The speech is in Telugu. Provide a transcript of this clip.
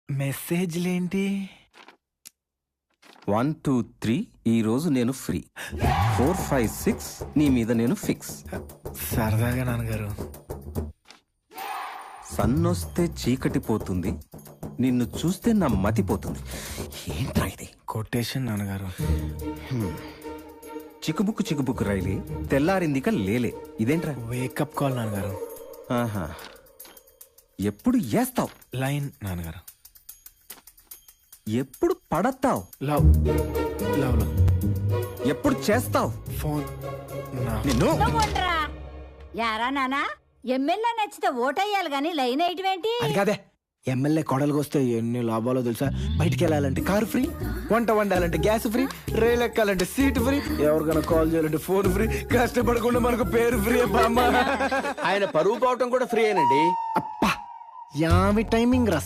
మెసేజ్లేంటి? 1 2 3 ఈ రోజు నేను ఫ్రీ. 4 5 6 నీ మీద నేను ఫిక్స్. సరదాగా నాన్నగారు. సన్నొస్తే చీకటి పోతుంది, నిన్ను చూస్తే నా మతి పోతుంది. ఏంట్రా ఇది? కొటేషన్ నాన్నగారు. చిక్కుబుక్కు చిక్కుబుక్కు రైలే తెల్లారిందిక లేలే. ఇదేంట్రా? వేకప్ కాల్ నాన్నగారు. ఆహా, ఎప్పుడు ఏస్తావు లైన్ నాన్నగారు. ఎప్పుడు పడతావు లవ్ లవ్ లవ్. ఎప్పుడు చేస్తావు ఫోన్ నా. నిన్ను ఉండరా యారా నానా, ఎమ్మెల్యే నచ్చితే ఓటయ్యాలి గాని లైన్ వేయటమేంటి? అది కాదే, ఎమ్మెల్యే కొడలకు వస్తే ఎన్ని లాభాలో తెలుసా? బయటికి వెళ్ళాలంటే కారు ఫ్రీ, వంట వండాలంటే గ్యాస్ ఫ్రీ, రైలు ఎక్కాలంటే సీట్ ఫ్రీ, ఎవరికైనా కాల్ చేయాలంటే ఫోన్ ఫ్రీ, కష్టపడకుండా మనకు పేరు ఫ్రీ. బామ్మ ఆయన పరువు పోవటం కూడా ఫ్రీ అయినండి. అప్పా యామి టైమింగ్ రా.